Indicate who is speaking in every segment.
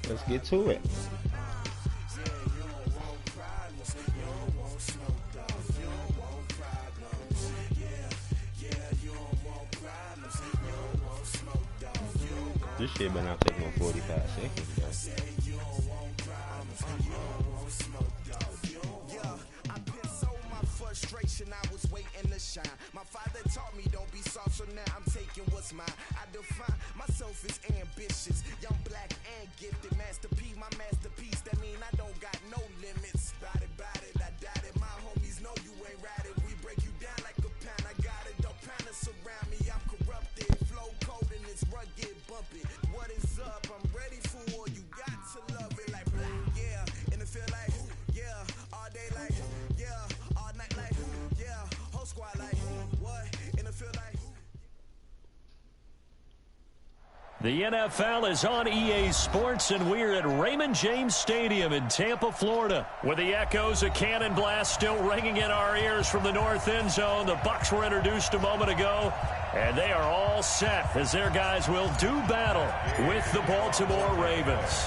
Speaker 1: Let's get to it. This shit better not take no 45 seconds, though.
Speaker 2: I was waiting to shine. My father taught me don't be soft, so now I'm taking what's mine. I define myself as ambitious, young, black, and gifted. Master P, my masterpiece. That mean I don't got no limits. Bout it, I doubt it. My homies know you ain't right it. We break you down like a pound. I got it, don't panic surround me. I'm corrupted, flow cold and it's rugged, bumpy. What is up? I'm ready for war. You got to love it like black, yeah. And it feel like, yeah, all day like, yeah, all night like, yeah, whole squad like, what? And it feel like.
Speaker 3: The NFL is on EA Sports, and we're at Raymond James Stadium in Tampa, Florida, with the echoes of cannon blast still ringing in our ears from the north end zone. The Bucs were introduced a moment ago, and they are all set as their guys will do battle with the Baltimore Ravens.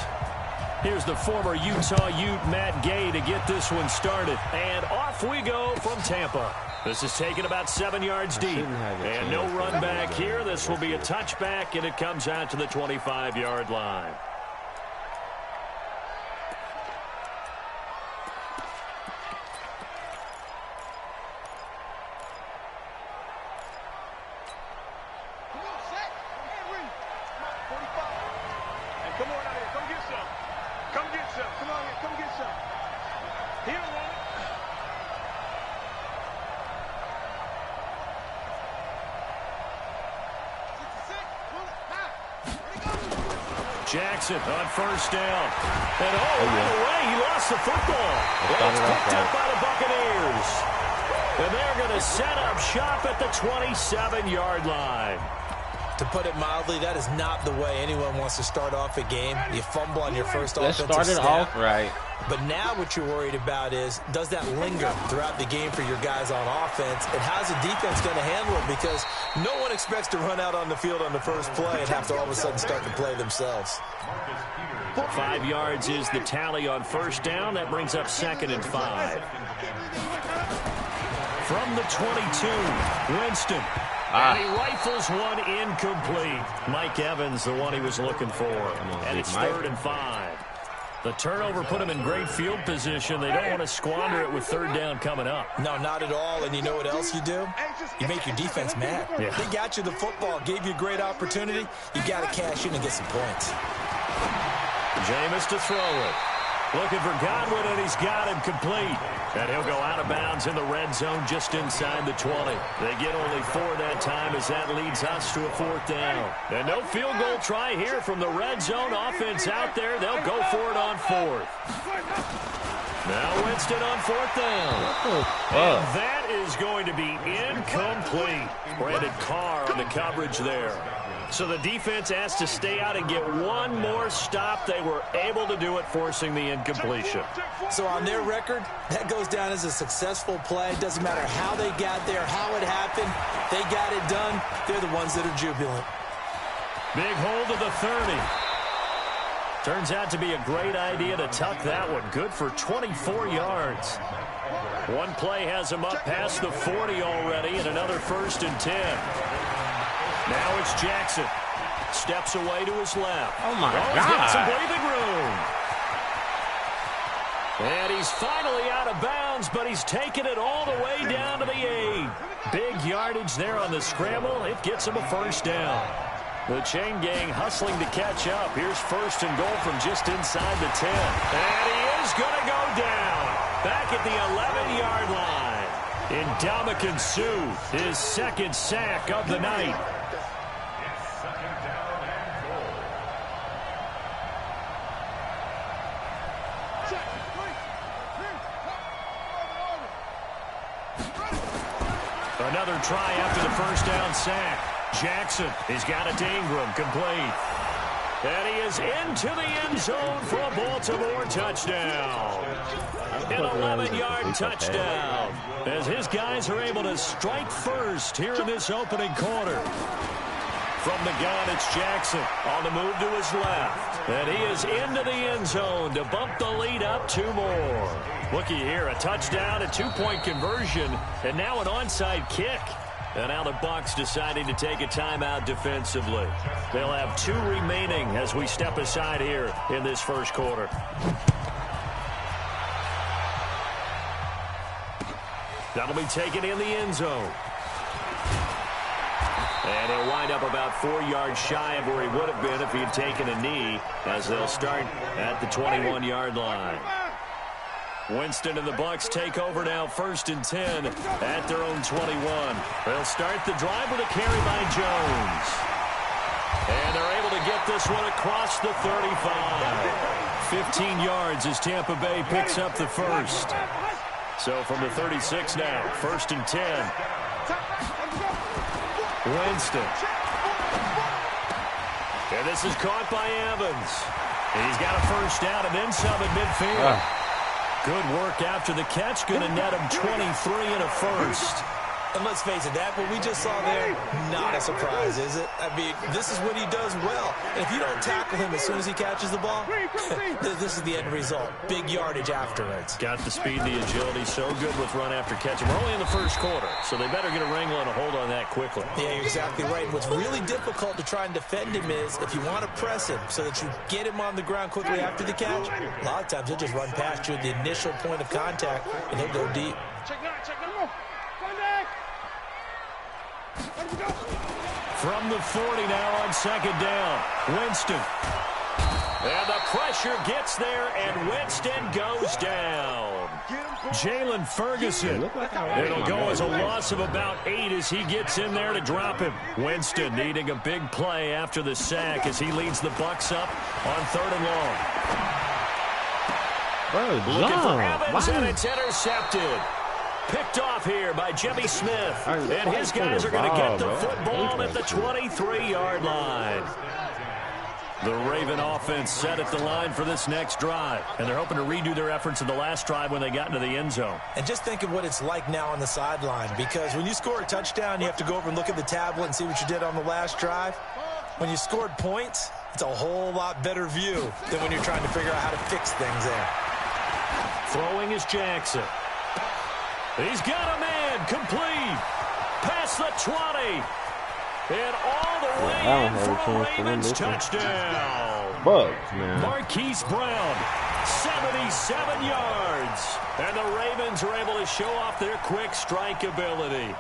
Speaker 3: Here's the former Utah Ute, Matt Gay, to get this one started. And off we go from Tampa. This is taken about 7 yards deep. And no run back here. This will be a touchback, and it comes out to the 25-yard line. Jackson on first down. And right away, he lost the football. It's picked up by the Buccaneers. And they're going to set up shop at the 27-yard line.
Speaker 4: To put it mildly, that is not the way anyone wants to start off a game. You fumble on your first offensive snap.
Speaker 1: Let's start it off right.
Speaker 4: But now what you're worried about is, does that linger throughout the game for your guys on offense? And how's the defense going to handle it? Because no one expects to run out on the field on the first play and have to all of a sudden start to play themselves.
Speaker 3: 5 yards is the tally on first down. That brings up 2nd and 5. From the 22, Winston. And he rifles one incomplete. Mike Evans, the one he was looking for. And it's 3rd and 5. The turnover put him in great field position. They don't want to squander it with 3rd down coming up.
Speaker 4: No, not at all. And you know what else you do? You make your defense mad.
Speaker 3: Yeah.
Speaker 4: They got you the football, gave you a great opportunity. You got to cash in and get some points.
Speaker 3: Jameis to throw it. Looking for Godwin, and he's got him complete. And he'll go out of bounds in the red zone just inside the 20. They get only 4 that time as that leads us to a 4th down. And no field goal try here from the red zone offense out there. They'll go for it on 4th. Now Winston on 4th down. And that is going to be incomplete. Brandon Carr on the coverage there. So the defense has to stay out and get one more stop. They were able to do it, forcing the incompletion.
Speaker 4: So on their record, that goes down as a successful play. It doesn't matter how they got there, how it happened. They got it done. They're the ones that are jubilant.
Speaker 3: Big hold of the 30. Turns out to be a great idea to tuck that one. Good for 24 yards. One play has him up past the 40 already, and another 1st and 10. Now it's Jackson. Steps away to his left.
Speaker 1: Oh, my God.
Speaker 3: He's got some breathing room. And he's finally out of bounds, but he's taken it all the way down to the 8. Big yardage there on the scramble. It gets him a 1st down. The chain gang hustling to catch up. Here's 1st and goal from just inside the 10. And he is going to go down. Back at the 11-yard line. Ndamukong Suh, his 2nd sack of the night. Another try after the 1st down sack. Jackson, he's got it to Ingram, complete. And he is into the end zone for a Baltimore touchdown. An 11-yard touchdown as his guys are able to strike first here in this opening quarter. From the gun, it's Jackson on the move to his left. And he is into the end zone to bump the lead up 2 more. Looky here, a touchdown, a 2-point conversion, and now an onside kick. And now the Bucs deciding to take a timeout defensively. They'll have 2 remaining as we step aside here in this first quarter. That'll be taken in the end zone. And he'll wind up about 4 yards shy of where he would have been if he had taken a knee, as they'll start at the 21-yard line. Winston and the Bucs take over now, 1st and 10 at their own 21. They'll start the drive with a carry by Jones. And they're able to get this one across the 35. 15 yards as Tampa Bay picks up the first. So from the 36 now, 1st and 10. Winston. And this is caught by Evans. And he's got a first down and then some at midfield. Good work after the catch. Going to net him 23 and a first.
Speaker 4: And let's face it, that what we just saw there, not a surprise, is it? I mean, this is what he does well. And if you don't tackle him as soon as he catches the ball, this is the end result. Big yardage afterwards.
Speaker 3: Got the speed, the agility, so good with run after catch. We're only in the first quarter, so they better get a wrangle and a hold on that quickly.
Speaker 4: Yeah, you're exactly right. And what's really difficult to try and defend him is if you want to press him so that you get him on the ground quickly after the catch, a lot of times he'll just run past you at the initial point of contact, and he'll go deep.
Speaker 3: From the 40 now on 2nd down. Winston. And the pressure gets there, and Winston goes down. Jalen Ferguson. It'll go as a loss of about 8 as he gets in there to drop him. Winston needing a big play after the sack as he leads the Bucs up on 3rd and long.
Speaker 1: Bro,
Speaker 3: looking for Evans, and it's intercepted. Picked off here by Jimmy Smith. And his guys are going to get the football at the 23-yard line. The Raven offense set at the line for this next drive. And they're hoping to redo their efforts in the last drive when they got into the end zone.
Speaker 4: And just think of what it's like now on the sideline. Because when you score a touchdown, you have to go over and look at the tablet and see what you did on the last drive. When you scored points, it's a whole lot better view than when you're trying to figure out how to fix things there.
Speaker 3: Throwing is Jackson. He's got a man, complete, past the 20, and all the way in for a Ravens touchdown.
Speaker 1: Bugs, man.
Speaker 3: Marquise Brown, 77 yards, and the Ravens are able to show off their quick strike ability.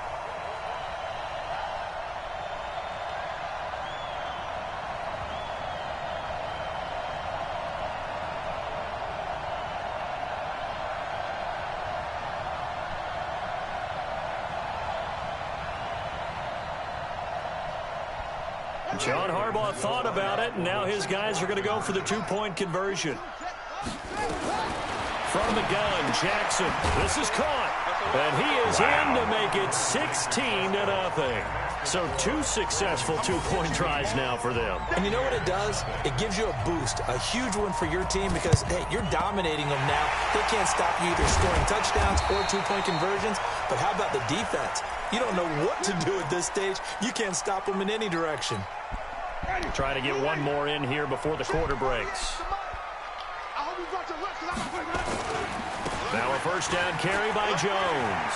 Speaker 3: John Harbaugh thought about it, and now his guys are going to go for the 2-point conversion. From the gun, Jackson. This is caught, and he is in to make it 16-0. So 2 successful 2-point tries now for them.
Speaker 4: And you know what it does? It gives you a boost, a huge one for your team because, hey, you're dominating them now. They can't stop you either scoring touchdowns or 2-point conversions. But how about the defense? You don't know what to do at this stage. You can't stop them in any direction.
Speaker 3: Try to get one more in here before the quarter breaks. Now a first down carry by Jones.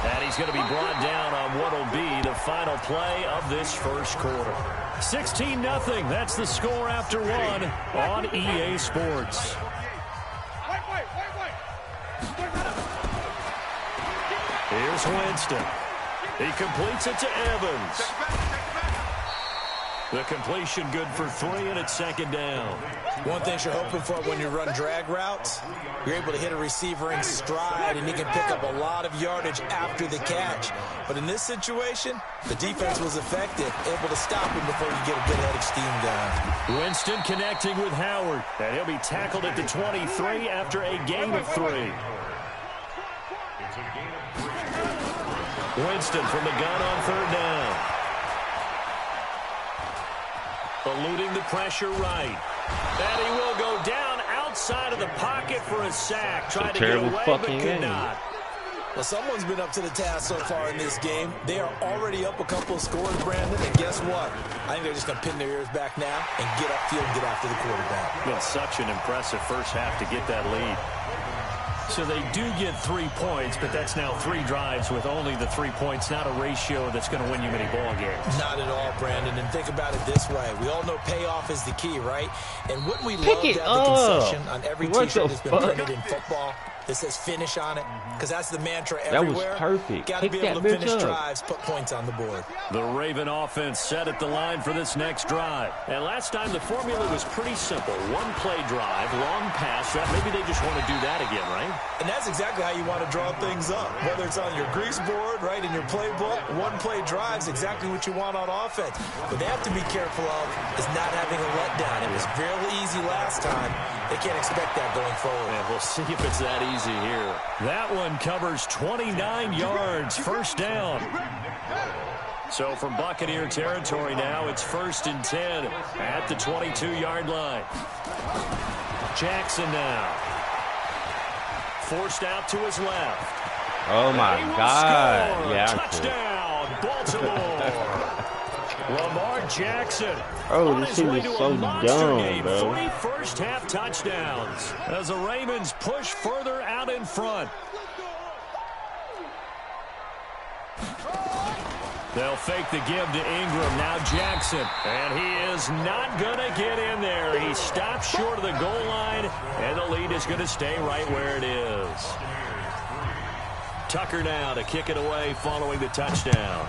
Speaker 3: And he's going to be brought down on what will be the final play of this first quarter. 16-0. That's the score after 1 on EA Sports. Here's Winston. He completes it to Evans. The completion good for 3, and it's 2nd down.
Speaker 4: One thing you're hoping for when you run drag routes, you're able to hit a receiver in stride, and he can pick up a lot of yardage after the catch. But in this situation, the defense was effective, able to stop him before you get a good head of steam going.
Speaker 3: Winston connecting with Howard, and he'll be tackled at the 23 after a gain of 3. Winston from the gun on 3rd down. Eluding the pressure right. And he will go down outside of the pocket for a sack. Trying to get away, but could not.
Speaker 4: Well, someone's been up to the task so far in this game. They are already up a couple of scores, Brandon, and guess what? I think they're just going to pin their ears back now and get upfield and get after the quarterback.
Speaker 3: Been such an impressive first half to get that lead. So they do get 3 points, but that's now 3 drives with only the 3 points, not a ratio that's going to win you many ball games.
Speaker 4: Not at all, Brandon. And think about it this way. We all know payoff is the key, right? And wouldn't we love to have the concession on every T-shirt that's been printed in football that says finish on it? Because that's the mantra everywhere.
Speaker 1: That was perfect.
Speaker 4: Got to be able to finish drives, put points on the board.
Speaker 3: The Raven offense set at the line for this next drive. And last time the formula was pretty simple. One-play drive, long pass. Maybe they just want to do that again, right?
Speaker 4: And that's exactly how you want to draw things up. Whether it's on your grease board, right, in your playbook, one-play drive is exactly what you want on offense. What they have to be careful of is not having a letdown. It was fairly easy last time. They can't expect that going forward.
Speaker 3: Yeah, we'll see if it's that easy here. That one covers 29 yards, first down. So from Buccaneer territory now, it's 1st and 10 at the 22-yard line. Jackson now. Forced out to his left.
Speaker 1: Oh, my God.
Speaker 3: Score.
Speaker 1: Yeah,
Speaker 3: touchdown, Baltimore. Lamar Jackson.
Speaker 1: Oh, this team is so dumb, bro.
Speaker 3: 3 first-half touchdowns as the Ravens push further out in front. They'll fake the give to Ingram. Now Jackson. And he is not going to get in there. He stops short of the goal line, and the lead is going to stay right where it is. Tucker now to kick it away following the touchdown.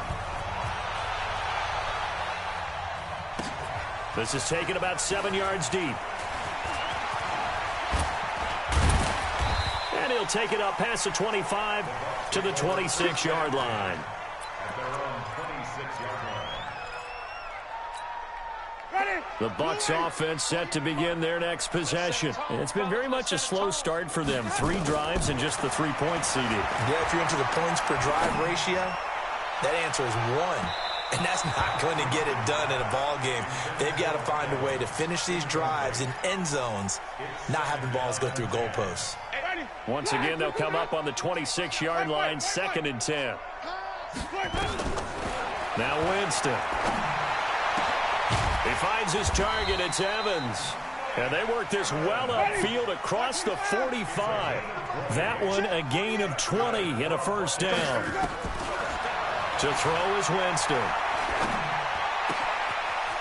Speaker 3: This is taken about 7 yards deep. And he'll take it up past the 25 to the 26-yard line. The Bucs offense set to begin their next possession. It's been very much a slow start for them. 3 drives and just the 3 points seeded.
Speaker 4: Yeah, if you're into the points per drive ratio, that answer is 1. And that's not going to get it done in a ball game. They've got to find a way to finish these drives in end zones, not having balls go through goalposts.
Speaker 3: Once again, they'll come up on the 26-yard line, 2nd and 10. Now Winston. He finds his target. It's Evans. And they work this well upfield across the 45. That one a gain of 20 and a first down. To throw is Winston.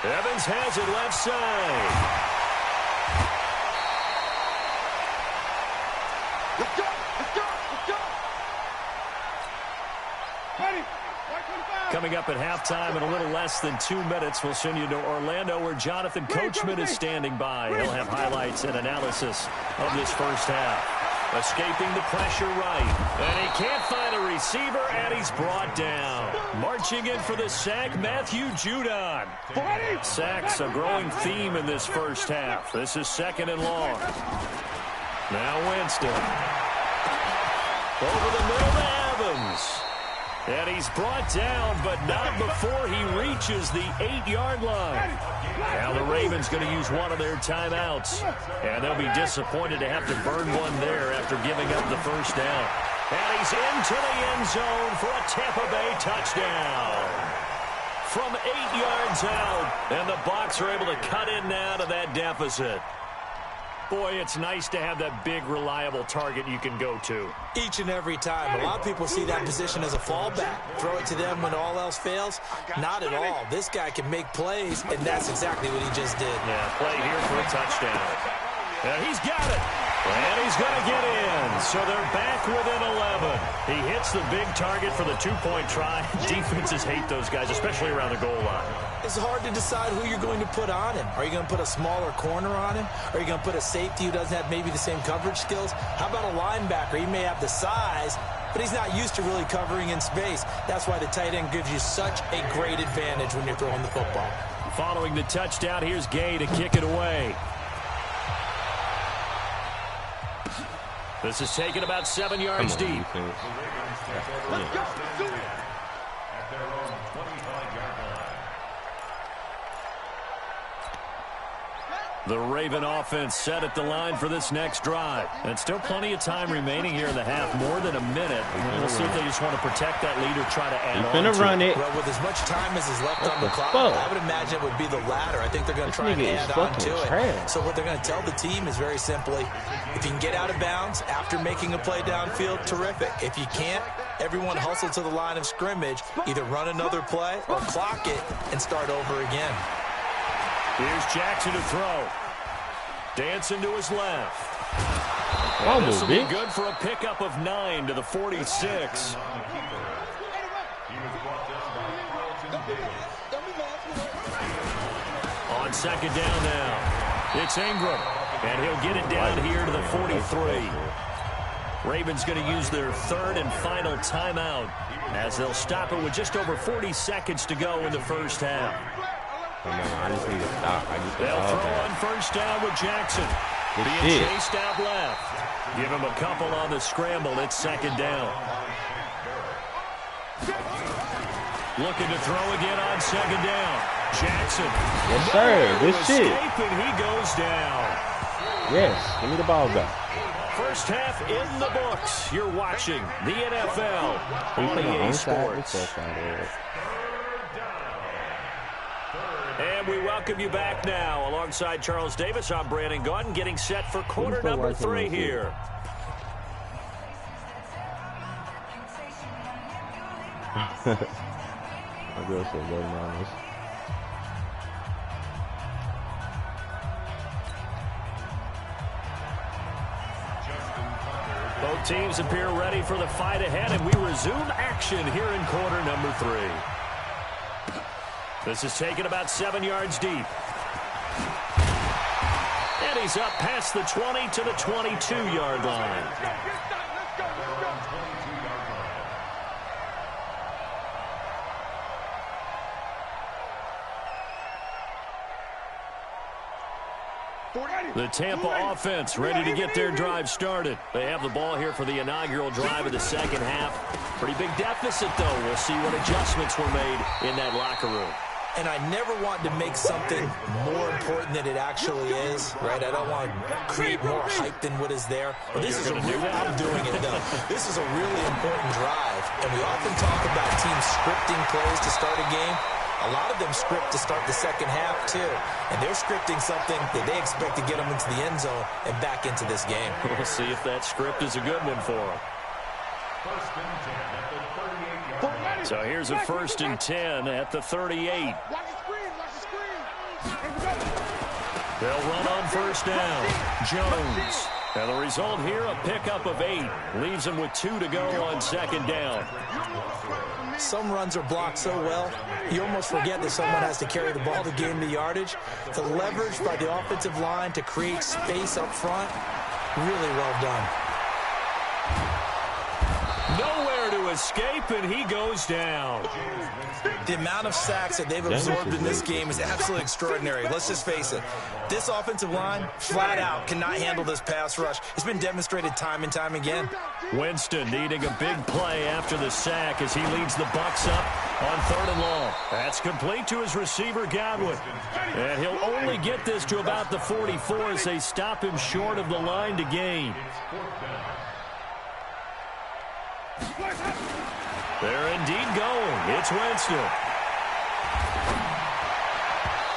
Speaker 3: Evans has it left side.
Speaker 2: Let's go! Let's go! Let's go! Ready!
Speaker 3: Coming up at halftime in a little less than 2 minutes, we'll send you to Orlando where Jonathan Coachman is standing by. He'll have highlights and analysis of this first half. Escaping the pressure right. And he can't find a receiver, and he's brought down. Marching in for the sack, Matthew Judon. Sacks a growing theme in this first half. This is 2nd and long. Now Winston. Over the middle to Evans. And he's brought down, but not before he reaches the 8-yard line. Now the Ravens going to use one of their timeouts. And they'll be disappointed to have to burn one there after giving up the first down. And he's into the end zone for a Tampa Bay touchdown. From 8 yards out, and the Bucs are able to cut in now to that deficit. Boy, it's nice to have that big, reliable target you can go to.
Speaker 4: Each and every time. A lot of people see that position as a fallback. Throw it to them when all else fails. Not at all. This guy can make plays, and that's exactly what he just did.
Speaker 3: Yeah, play here for a touchdown. And he's got it. And he's going to get in. So they're back within 11. He hits the big target for the 2-point try. Defenses hate those guys, especially around the goal line.
Speaker 4: It's hard to decide who you're going to put on him. Are you going to put a smaller corner on him? Are you going to put a safety who doesn't have maybe the same coverage skills? How about a linebacker? He may have the size, but he's not used to really covering in space. That's why the tight end gives you such a great advantage when you're throwing the football.
Speaker 3: Following the touchdown, here's Gay to kick it away. This is taken about 7 yards deep.
Speaker 2: Let's go. Do it.
Speaker 3: The Raven offense set at the line for this next drive. And still plenty of time remaining here in the half, more than a minute. We'll see if they just want to protect that lead or try to add on to
Speaker 1: run it.
Speaker 4: Well, with as much time as is left on the clock, I would imagine it would be the latter. I think they're going to try and add on to it. So what they're going to tell the team is very simply, if you can get out of bounds after making a play downfield, terrific. If you can't, everyone hustle to the line of scrimmage, either run another play or clock it and start over again.
Speaker 3: Here's Jackson to throw. Dancing to his left. This will be good for a pickup of 9 to the 46. On second down now, it's Ingram. And he'll get it down here to the 43. Ravens going to use their third and final timeout as they'll stop it with just over 40 seconds to go in the first half.
Speaker 1: I just need to stop.
Speaker 3: They'll throw on first down with Jackson. Being chased out left. Give him a couple on the scramble. It's second down. Looking to throw again on second down. Jackson.
Speaker 1: Yes, sir. Good shit.
Speaker 3: And he goes down.
Speaker 1: Yes. Give me the ball back.
Speaker 3: First half in the books. You're watching the NFL on EA Sports. And we welcome you back now. Alongside Charles Davis, I'm Brandon Gaudin, getting set for quarter number 3 here.
Speaker 1: My girl said go anonymous.
Speaker 3: Both teams appear ready for the fight ahead, and we resume action here in quarter number 3. This is taken about 7 yards deep. And he's up past the 20 to the 22-yard line. The Tampa offense ready to get their drive started. They have the ball here for the inaugural drive of the second half. Pretty big deficit, though. We'll see what adjustments were made in that locker room.
Speaker 4: And I never want to make something more important than it actually is, right? I don't want to create more hype than what is there. But this is I'm doing it, though. This is a really important drive. And we often talk about teams scripting plays to start a game. A lot of them script to start the second half, too. And they're scripting something that they expect to get them into the end zone and back into this game.
Speaker 3: We'll see if that script is a good one for them. So here's a 1st and 10 at the 38. They'll run on first down. Jones. And the result here, a pickup of 8. Leaves them with 2 to go on second down.
Speaker 4: Some runs are blocked so well, you almost forget that someone has to carry the ball to gain the yardage. The leverage by the offensive line to create space up front, really well done.
Speaker 3: Nowhere to escape, and he goes down.
Speaker 4: The amount of sacks that they've absorbed in this game is absolutely extraordinary. Let's just face it. This offensive line, flat out, cannot handle this pass rush. It's been demonstrated time and time again.
Speaker 3: Winston needing a big play after the sack as he leads the Bucs up on 3rd and long. That's complete to his receiver, Godwin. And he'll only get this to about the 44 as they stop him short of the line to gain. They're indeed going. It's Winston.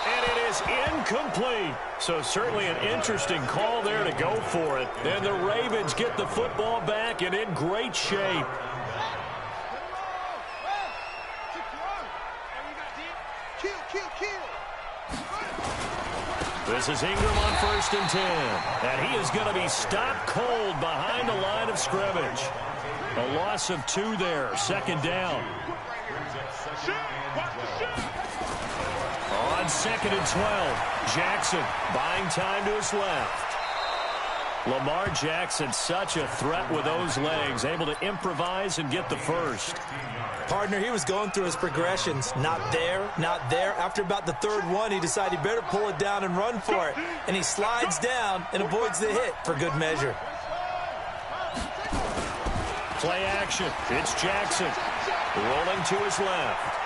Speaker 3: And it is incomplete. So certainly an interesting call there to go for it. And the Ravens get the football back and in great shape. This is Ingram on 1st and 10. And he is going to be stopped cold behind the line of scrimmage. A loss of 2 there. 2nd down. On 2nd and 12. Jackson buying time to his left. Lamar Jackson, such a threat with those legs. Able to improvise and get the first.
Speaker 4: Partner, he was going through his progressions. Not there, not there. After about the 3rd one, he decided he better pull it down and run for it. And he slides down and avoids the hit for good measure.
Speaker 3: Play action. It's Jackson. Rolling to his left.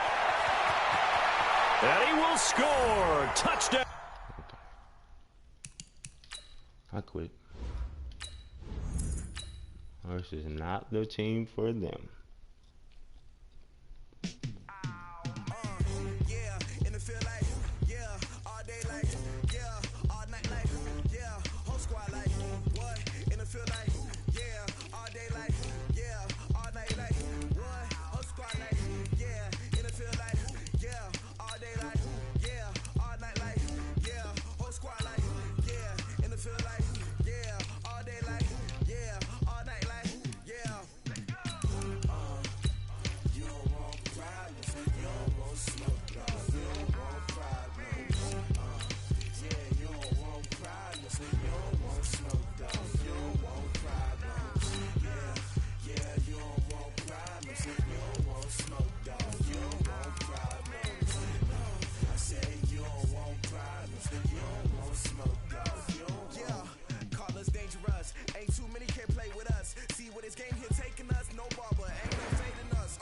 Speaker 3: And he will score. Touchdown.
Speaker 1: I quit. This is not the team for them.
Speaker 2: Yeah, in the field like, yeah, all day like, yeah, all night like, yeah, whole squad like, what? In the field like, yeah, all day like, yeah, all night like, what? Whole squad like, yeah, in the field like, yeah, all day like, yeah, all night like, yeah, whole squad like, yeah, in the field like, yeah, all day like, yeah, all night like, yeah. You don't want problems, you don't want smoke, dog. You don't want problems. Yeah, you don't want problems, you don't want smoke, dog. You don't want problems. Yeah, you don't want problems, you don't want smoke, dog. You don't want problems. I said you don't want problems, you don't want smoke, dog. You don't want. Call us dangerous. Ain't too many can play with us. See what this game here taking us. No barber, ain't no fading us.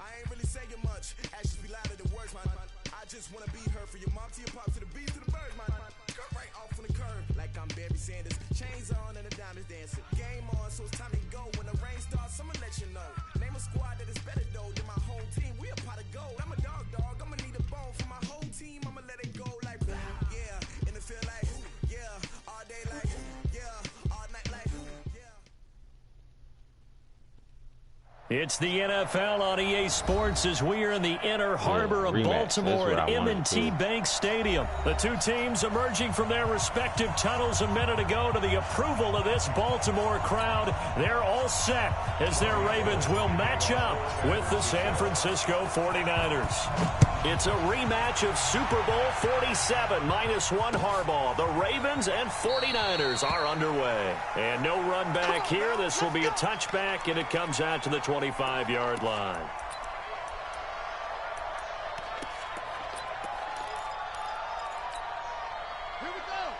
Speaker 2: I ain't really saying much. Actions be louder than words, man. I just wanna be heard for your mom to your pop to the beat to the birds, man. Cut right off on the curb like I'm Barry Sanders. Chains on and the diamonds dancing. Game on, so it's time to go. When the rain starts, I'ma let you know. Name a squad that is better though than my whole team. We a pot of gold. I'm a dog. I'ma need a bone for my whole team. I'ma let it go like blah. Yeah, in the field like, yeah, all day like, yeah, all night like, yeah.
Speaker 3: It's the NFL on EA Sports as we are in the inner harbor of
Speaker 1: rematch.
Speaker 3: Baltimore
Speaker 1: That's
Speaker 3: at
Speaker 1: what I wanted
Speaker 3: M&T
Speaker 1: to.
Speaker 3: Bank Stadium. The two teams emerging from their respective tunnels a minute ago to the approval of this Baltimore crowd. They're all set as their Ravens will match up with the San Francisco 49ers. It's a rematch of Super Bowl 47 -1 Harbaugh. The Ravens and 49ers are underway. And no run back here. This will be a touchback, and it comes out to the 25-yard line.
Speaker 5: Here we go.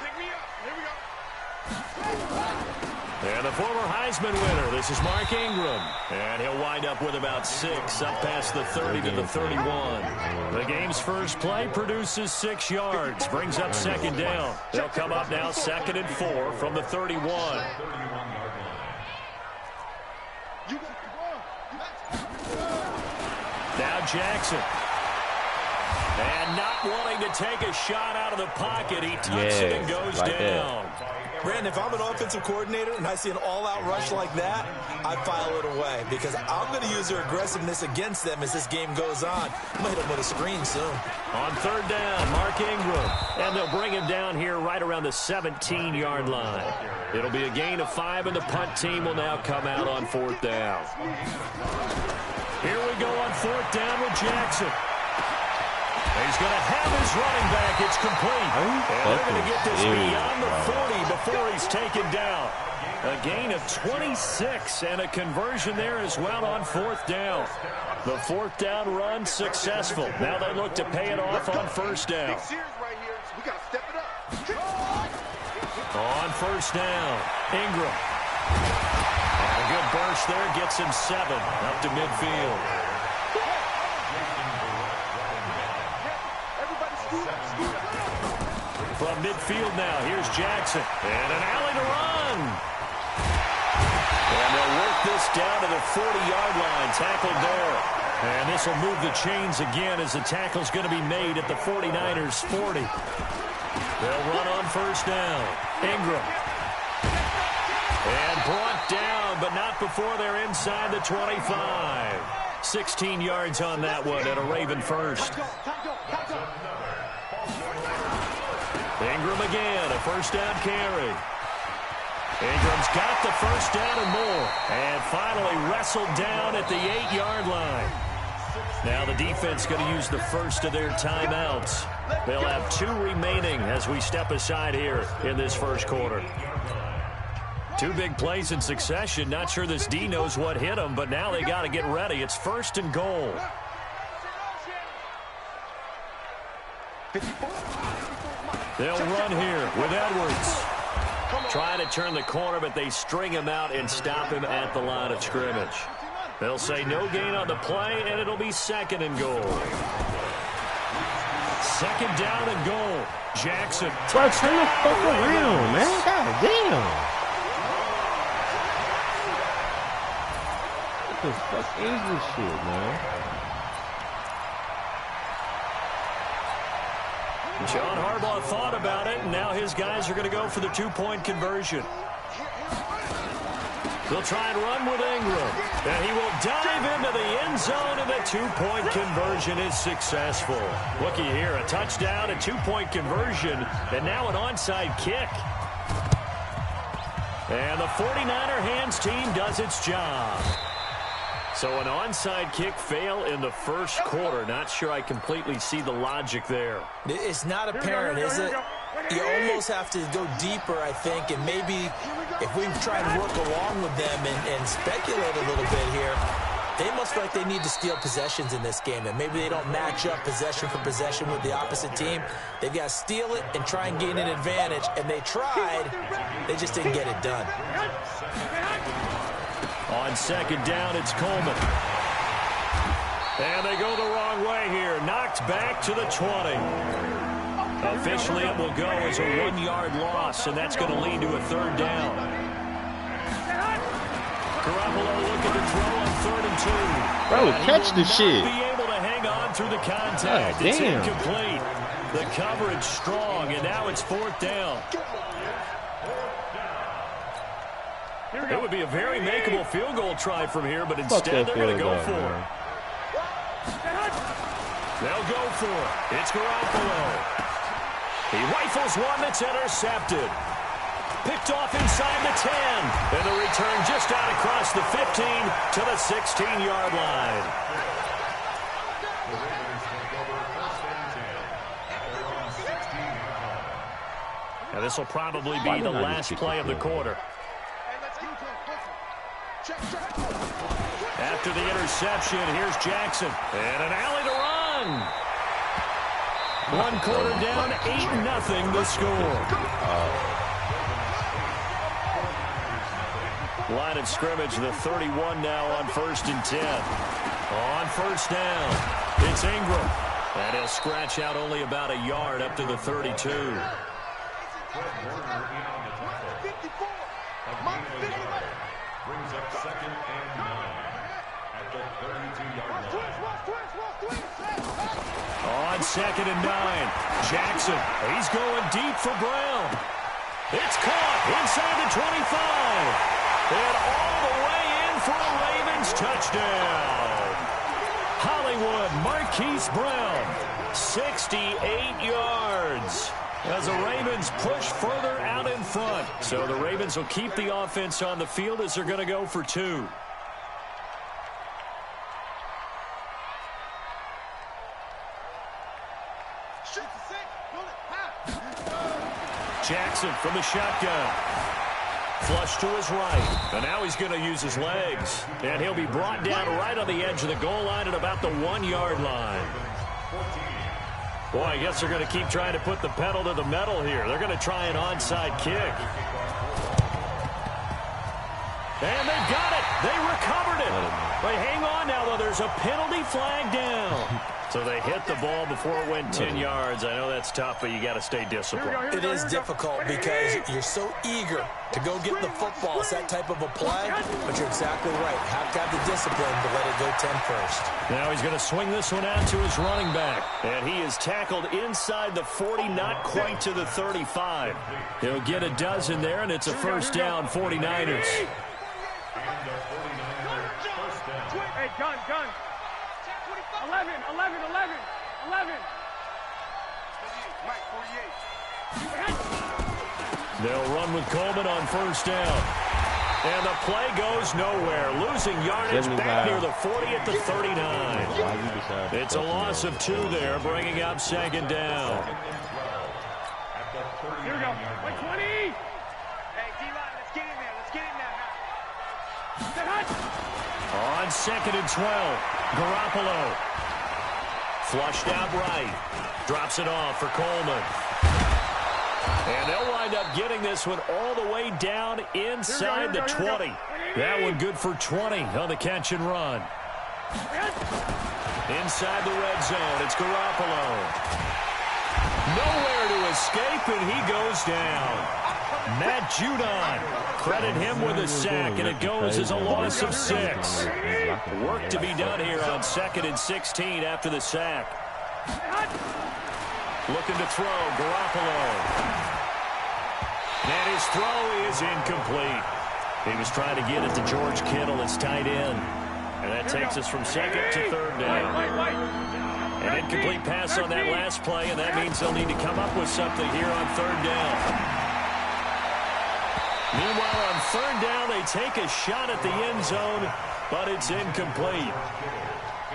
Speaker 5: Pick me up. Here we go.
Speaker 3: And the former Heisman winner, this is Mark Ingram. And he'll wind up with about 6, up past the 30 to the 31. The game's first play produces 6 yards, brings up second down. They'll come up now 2nd and 4 from the 31. Now Jackson. And not wanting to take a shot out of the pocket, he tucks it and goes
Speaker 1: right
Speaker 3: down.
Speaker 4: Brandon, if I'm an offensive coordinator and I see an all-out rush like that, I file it away because I'm going to use their aggressiveness against them as this game goes on. I'm going to hit them with a screen soon.
Speaker 3: On 3rd down, Mark Ingram. And they'll bring him down here right around the 17-yard line. It'll be a gain of 5, and the punt team will now come out on 4th down. Here we go on 4th down with Jackson. He's going to have his running back. It's complete. And they're going to get this beyond the 40 before he's taken down. A gain of 26 and a conversion there as well on 4th down. The 4th down run successful. Now they look to pay it off on 1st down.
Speaker 5: We got to step it up.
Speaker 3: On 1st down, Ingram. And a good burst there gets him 7 up to midfield. From midfield now, here's Jackson. And an alley to run. And they'll work this down to the 40-yard line, tackled there. And this will move the chains again as the tackle's going to be made at the 49ers' 40. They'll run on 1st down. Ingram. And brought down, but not before they're inside the 25. 16 yards on that one and a Raven first. Ingram again, a 1st down carry. Ingram's got the 1st down and more. And finally wrestled down at the 8-yard line. Now the defense going to use the first of their timeouts. They'll have 2 remaining as we step aside here in this first quarter. 2 big plays in succession. Not sure this D knows what hit him, but now they got to get ready. It's 1st and goal. They'll run here with Edwards. Trying to turn the corner, but they string him out and stop him at the line of scrimmage. They'll say no gain on the play, and it'll be 2nd and goal. 2nd down and goal. Jackson.
Speaker 1: Bro, turn the fuck around, man. God damn. What the fuck is this shit, man?
Speaker 3: John Harbaugh thought about it, and now his guys are going to go for the two-point conversion. They'll try and run with Ingram, and he will dive into the end zone, and the two-point conversion is successful. Looky here, a touchdown, a two-point conversion, and now an onside kick. And the 49er hands team does its job. So an onside kick fail in the first quarter. Not sure I completely see the logic there.
Speaker 4: It's not apparent, is it? You almost have to go deeper, I think, and maybe if we try and work along with them and speculate a little bit here, they must feel like they need to steal possessions in this game, and maybe they don't match up possession for possession with the opposite team. They've got to steal it and try and gain an advantage, and they tried. They just didn't get it done.
Speaker 3: On second down, it's Coleman. And they go the wrong way here. Knocked back to the 20. Officially, it will go as a 1-yard loss, and that's going to lead to a third down. Garoppolo looking to throw on 3rd and 2.
Speaker 1: Bro, catch the shit.
Speaker 3: Be able to hang on through the contact. It's incomplete. The coverage strong, and now it's 4th down. It would be a very makeable field goal try from here, but instead they're going to go for it. They'll go for it. It's Garoppolo. He rifles one that's intercepted. Picked off inside the 10. And the return just out across the 15 to the 16-yard line. Now this will probably be the last play of the quarter. After the interception, here's Jackson. And an alley to run. 1 quarter down, 8-0 the score. Line of scrimmage, the 31 now on 1st and 10. On 1st down, it's Ingram. And he'll scratch out only about a yard up to the 32.
Speaker 6: Brings up 2nd and 9 at the 32-yard line.
Speaker 3: On 2nd and 9, Jackson. He's going deep for Brown. It's caught inside the 25. And all the way in for a Ravens touchdown. Hollywood Marquise Brown, 68 yards. As the Ravens push further out in front. So the Ravens will keep the offense on the field as they're going to go for 2. Jackson from the shotgun. Flush to his right. And now he's going to use his legs. And he'll be brought down right on the edge of the goal line at about the 1-yard line. Boy, I guess they're going to keep trying to put the pedal to the metal here. They're going to try an onside kick. And they've got it. They recovered it. They hang on now, though. There's a penalty flag down. So they hit the ball before it went 10 yards. I know that's tough, but you got to stay disciplined.
Speaker 4: It is difficult because you're so eager to go get the football. It's that type of a play, but you're exactly right. Have to have the discipline to let it go 10 first.
Speaker 3: Now he's going to swing this one out to his running back. And he is tackled inside the 40, not quite to the 35. He'll get a dozen there, and it's a first down, 49ers.
Speaker 5: Hey, gun. 11. Mike, 48.
Speaker 3: They'll run with Coleman on first down. And the play goes nowhere. Losing yardage back near the 40 at the 39. It's a loss of 2 there, bringing up second down.
Speaker 5: Here we go. 20. Hey, D-line, let's get in there.
Speaker 3: On 2nd and 12, Garoppolo. Flushed out right. Drops it off for Coleman. And they'll wind up getting this one all the way down inside the 20. That one good for 20 on the catch and run. Inside the red zone, it's Garoppolo. Nowhere to escape. escape, and he goes down. Matt Judon, credit him with a sack, and it goes as a loss of 6. Work to be done here on 2nd and 16 after the sack. Looking to throw, Garoppolo. And his throw is incomplete. He was trying to get it to George Kittle, his tight end. And that takes us from 2nd to 3rd down. An incomplete pass on that last play, and that means they'll need to come up with something here on 3rd down. Meanwhile, on 3rd down, they take a shot at the end zone, but it's incomplete.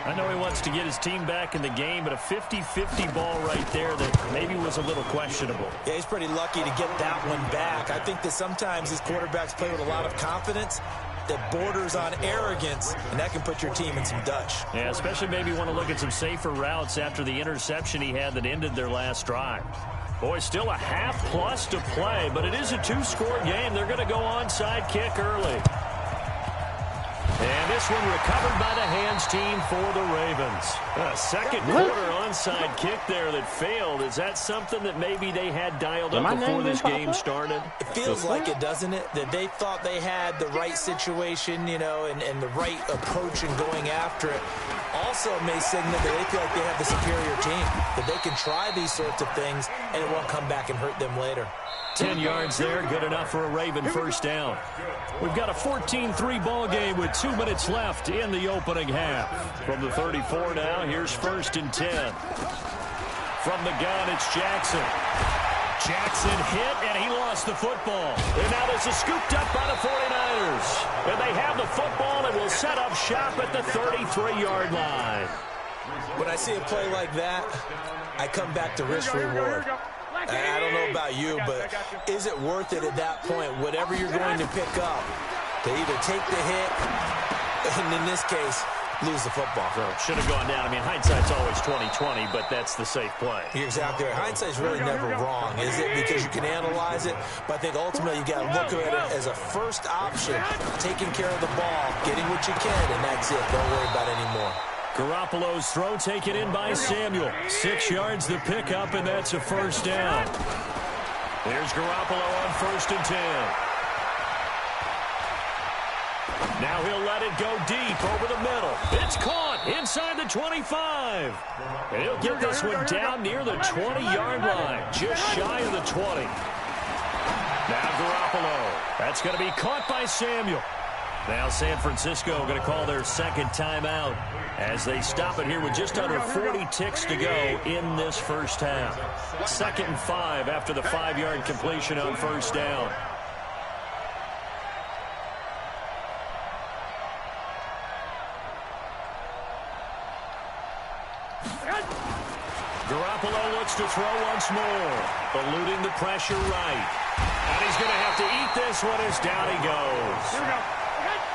Speaker 3: I know he wants to get his team back in the game, but a 50-50 ball right there that maybe was a little questionable.
Speaker 4: Yeah, he's pretty lucky to get that one back. I think that sometimes these quarterbacks play with a lot of confidence that borders on arrogance, and that can put your team in some Dutch.
Speaker 3: Yeah, especially maybe want to look at some safer routes after the interception he had that ended their last drive. Boy, still a half-plus to play, but it is a 2-score game. They're going to go onside kick early. And this one recovered by the hands team for the Ravens. A second quarter onside kick there that failed. Is that something that maybe they had dialed up before this game started?
Speaker 4: It feels like it, doesn't it? That they thought they had the right situation, you know, and the right approach in going after it. Also may signal that they feel like they have the superior team, that they can try these sorts of things and it won't come back and hurt them later.
Speaker 3: 10 yards there, good enough for a Raven first down. We've got a 14-3 ball game with 2 minutes left in the opening half. From the 34 now, here's 1st and 10. From the gun, it's Jackson. Jackson hit, and he lost the football. And now this is scooped up by the 49ers. And they have the football and will set up shop at the 33-yard line.
Speaker 4: When I see a play like that, I come back to risk-reward. I don't know about you, but is it worth it at that point, whatever you're going to pick up, to either take the hit, and in this case, lose the football?
Speaker 3: So it should have gone down. I mean, hindsight's always 20/20, but that's the safe play.
Speaker 4: You're exactly right. Hindsight's really never wrong, is it? Because you can analyze it, but I think ultimately you got to look at it as a first option, taking care of the ball, getting what you can, and that's it. Don't worry about it anymore.
Speaker 3: Garoppolo's throw taken in by Samuel. 6 yards the pickup, and that's a first down. There's Garoppolo on 1st and 10. Now he'll let it go deep over the middle. It's caught inside the 25. And he'll get this one down near the 20-yard line, just shy of the 20. Now Garoppolo. That's going to be caught by Samuel. Now San Francisco going to call their second timeout as they stop it here with just under 40 ticks to go in this first half. 2nd and 5 after the 5-yard completion on first down. Garoppolo looks to throw once more, eluding the pressure right. And he's going to have to eat this one as down he goes.
Speaker 5: Here we go.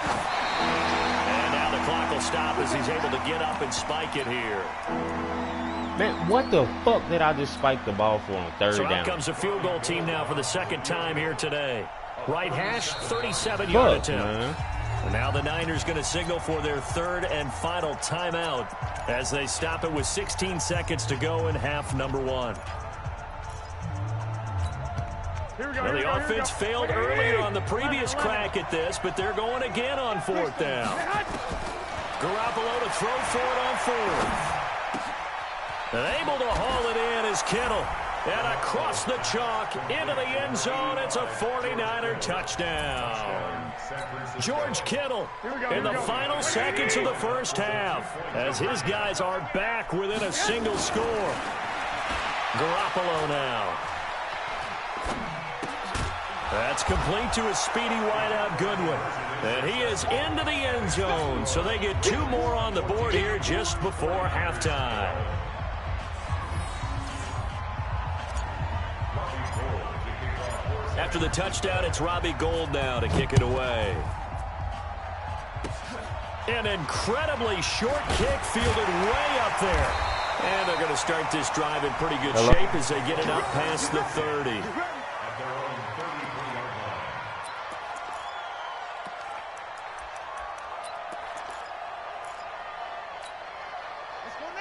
Speaker 3: And now the clock will stop as he's able to get up and spike it here.
Speaker 1: Man, what the fuck did I just spike the ball for on 3rd
Speaker 3: So
Speaker 1: down?
Speaker 3: out comes the field goal team now for the second time here today. Right hash, 37-yard attempt.
Speaker 1: Man.
Speaker 3: And now the Niners going to signal for their 3rd and final timeout as they stop it with 16 seconds to go in half number 1. Well, the offense failed earlier on the previous crack at this, but they're going again on 4th down. Garoppolo to throw for it on 4th. And able to haul it in is Kittle. And across the chalk into the end zone, it's a 49er touchdown. George Kittle in the final seconds of the first half as his guys are back within a single score. Garoppolo now. That's complete to a speedy wideout Goodwin. And he is into the end zone, so they get 2 more on the board here just before halftime. After the touchdown, it's Robbie Gould now to kick it away. An incredibly short kick fielded way up there. And they're going to start this drive in pretty good shape as they get it up past the 30.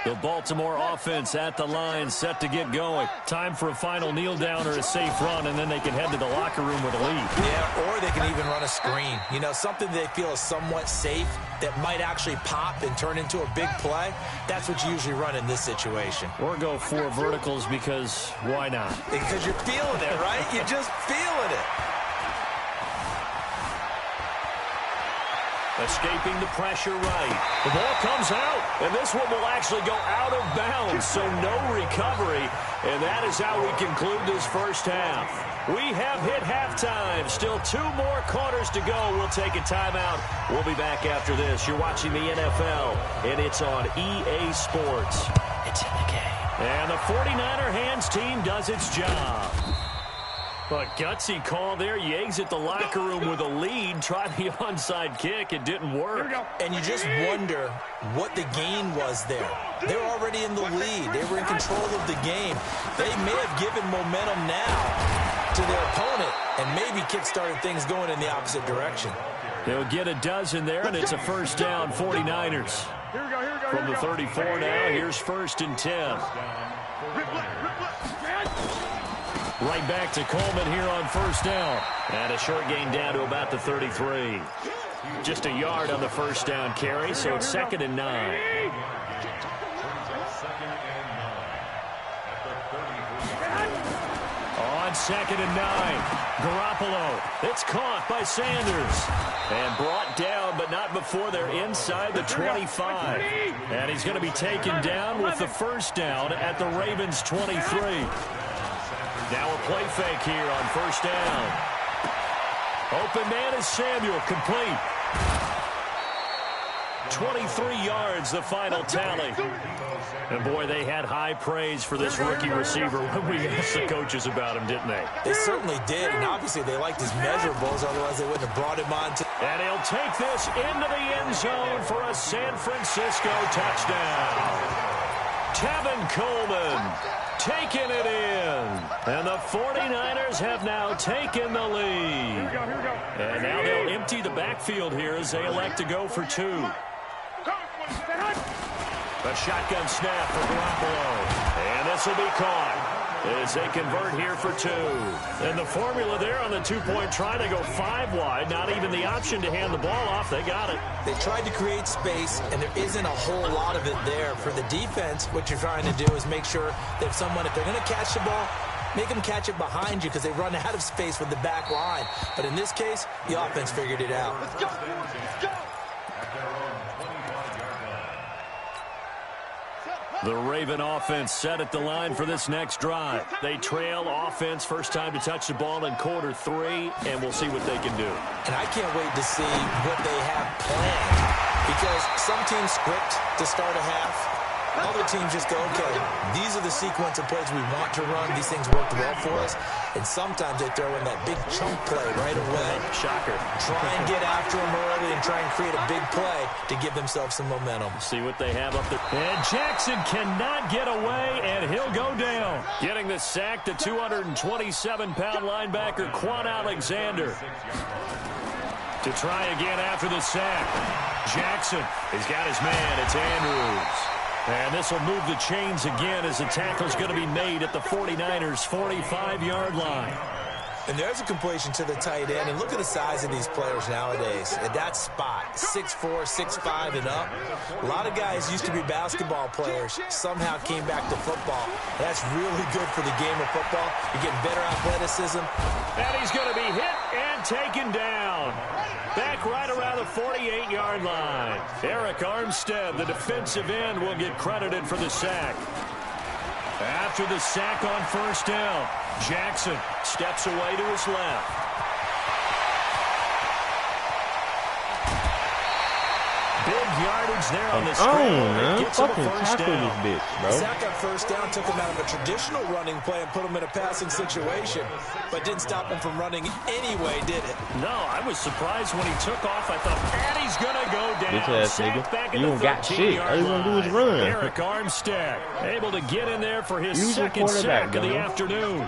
Speaker 3: The Baltimore offense at the line, set to get going. Time for a final kneel down or a safe run, and then they can head to the locker room with a lead.
Speaker 4: Yeah, or they can even run a screen. You know, something they feel is somewhat safe that might actually pop and turn into a big play. That's what you usually run in this situation.
Speaker 3: Or go 4 verticals because why not?
Speaker 4: Because you're feeling it, right? You're just feeling it.
Speaker 3: Escaping the pressure right. The ball comes out, and this one will actually go out of bounds, so no recovery. And that is how we conclude this first half. We have hit halftime. Still 2 more quarters to go. We'll take a timeout. We'll be back after this. You're watching the NFL, and it's on EA Sports. It's in the game. And the 49er hands team does its job. But gutsy call there. You exit the locker room with a lead. Try the onside kick. It didn't work.
Speaker 4: And you just wonder what the gain was there. They were already in the lead. They were in control of the game. They may have given momentum now to their opponent and maybe kick-started things going in the opposite direction.
Speaker 3: They'll get a dozen there, and it's a first down, 49ers. From the 34 now, here's 1st and 10. Right back to Coleman here on 1st down. And a short gain down to about the 33. Just a yard on the 1st down carry, so it's 2nd and 9. On 2nd and 9, Garoppolo. It's caught by Sanders. And brought down, but not before they're inside the 25. And he's going to be taken down with the 1st down at the Ravens' 23. Now a play fake here on 1st down. Open man is Samuel, complete. 23 yards, the final tally. And boy, they had high praise for this rookie receiver when we asked the coaches about him, didn't they?
Speaker 4: They certainly did, and obviously they liked his measurables, otherwise they wouldn't have brought him on.
Speaker 3: And he'll take this into the end zone for a San Francisco touchdown. Tevin Coleman taking it in. And the 49ers have now taken the lead. And now they'll empty the backfield here as they elect to go for 2. A shotgun snap for Garoppolo. And this will be caught as they convert here for 2. And the formula there on the 2-point try to go 5 wide. Not even the option to hand the ball off. They got it.
Speaker 4: They tried to create space, and there isn't a whole lot of it there. For the defense, what you're trying to do is make sure that if they're going to catch the ball, make them catch it behind you because they run out of space with the back line. But in this case, the offense figured it out.
Speaker 5: Let's go. Let's go.
Speaker 3: The Raven offense set at the line for this next drive. They trail offense, first time to touch the ball in quarter 3, and we'll see what they can do.
Speaker 4: And I can't wait to see what they have planned, because some teams script to start a half. Other teams just go, okay, these are the sequence of plays we want to run. These things worked well for us. And sometimes they throw in that big chunk play right away.
Speaker 3: Shocker.
Speaker 4: Try and get after them early and try and create a big play to give themselves some momentum.
Speaker 3: See what they have up there. And Jackson cannot get away, and he'll go down. Getting the sack, the 227-pound linebacker, Quan Alexander. To try again after the sack. Jackson, he's got his man. It's Andrews. And this will move the chains again as the tackle's going to be made at the 49ers' 45-yard line.
Speaker 4: And there's a completion to the tight end. And look at the size of these players nowadays. At that spot, 6'4", 6'5", and up. A lot of guys used to be basketball players, somehow came back to football. That's really good for the game of football. You're getting better athleticism.
Speaker 3: And he's going to be hit and taken down. Back right around the 48-yard line. Eric Armstead, the defensive end, will get credited for the sack. After the sack on first down, Jackson steps away to his left. Big yardage there on the screen.
Speaker 1: Man.
Speaker 3: Gets him a
Speaker 1: Fucking
Speaker 3: first
Speaker 1: tackle
Speaker 3: down.
Speaker 1: this bitch, bro.
Speaker 4: Sack on first down took him out of a traditional running play and put him in a passing situation, but didn't stop him from running anyway, did it?
Speaker 3: No, I was surprised when he took off. I thought, and he's going to go down.
Speaker 1: Bitch ass
Speaker 3: Sacked
Speaker 1: nigga.
Speaker 3: back
Speaker 1: You don't got shit. All you gonna do is run.
Speaker 3: Eric Armstead able to get in there for his
Speaker 1: Use your
Speaker 3: second sack
Speaker 1: quarterback,
Speaker 3: of the
Speaker 1: dog.
Speaker 3: afternoon.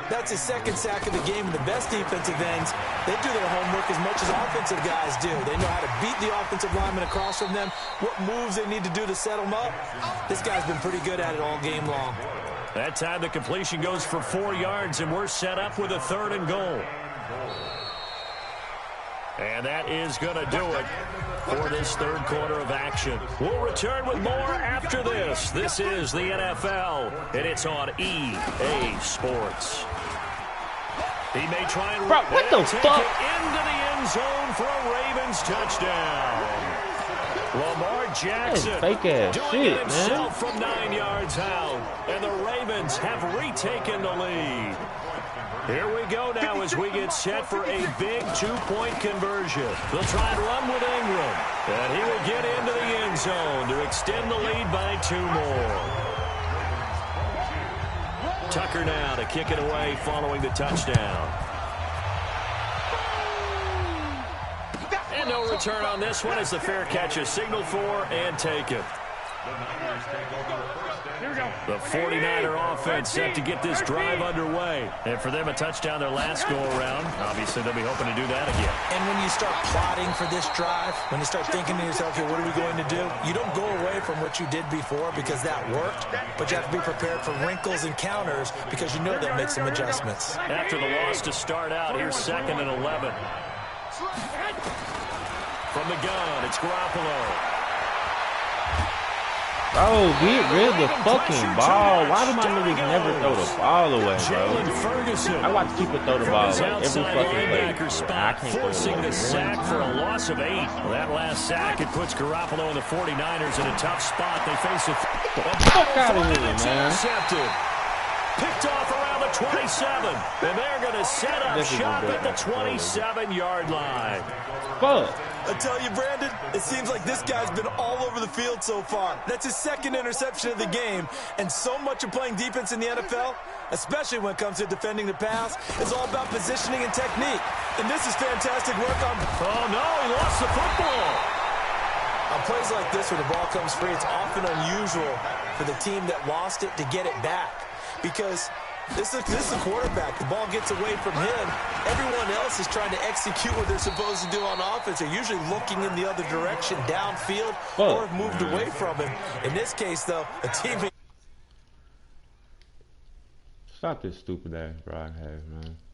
Speaker 4: That's his second sack of the game, and the best defensive ends, they do their homework as much as offensive guys do. They know how to beat the offensive lineman across from them, what moves they need to do to set them up. This guy's been pretty good at it all game long.
Speaker 3: That time the completion goes for 4 yards, and we're set up with a 3rd and goal. And that is going to do it for this third quarter of action. We'll return with more after this. This is the NFL, and it's on EA Sports. He may try and
Speaker 1: Bro, what the
Speaker 3: take
Speaker 1: fuck?
Speaker 3: it into the end zone for a Ravens touchdown. Lamar Jackson
Speaker 1: fake-ass
Speaker 3: doing
Speaker 1: shit,
Speaker 3: it himself
Speaker 1: man.
Speaker 3: from 9 yards out, and the Ravens have retaken the lead. Here we go now as we get set for a big 2-point conversion. They'll try and run with Ingram, and he will get into the end zone to extend the lead by 2 more. Tucker now to kick it away following the touchdown. And no return on this one as the fair catch is signaled for and taken. The 49er offense set to get this drive underway. And for them, a touchdown their last go-around. Obviously, they'll be hoping to do that again.
Speaker 4: And when you start plotting for this drive, when you start thinking to yourself, okay, what are we going to do? You don't go away from what you did before because that worked, but you have to be prepared for wrinkles and counters because you know they'll make some adjustments.
Speaker 3: After the loss to start out, here's 2nd and 11. From the gun, it's Garoppolo.
Speaker 1: Bro, get rid of the fucking ball. Why do my niggas never throw the ball away, bro? I watch people throw the ball away every fucking play. I can't
Speaker 3: forcing the
Speaker 1: throw
Speaker 3: sack for a loss of 8. Well, that last sack, it puts Garoppolo and the 49ers in a tough spot. They face a
Speaker 1: fuck out of here, man.
Speaker 3: Intercepted. Picked off around the 27. And they're going to set up shop at the 27-yard line.
Speaker 1: Fuck.
Speaker 4: I tell you, Brandon, it seems like this guy's been all over the field so far. That's his 2nd interception of the game. And so much of playing defense in the NFL, especially when it comes to defending the pass, is all about positioning and technique. And this is fantastic work on...
Speaker 3: Oh, no, he lost the football.
Speaker 4: On plays like this where the ball comes free, it's often unusual for the team that lost it to get it back. Because this is a quarterback. The ball gets away from him. Everyone else is trying to execute what they're supposed to do on offense. They're usually looking in the other direction, downfield, or have moved away from him. In this case, though, a teammate...
Speaker 1: Stop this stupid ass broadcast, man.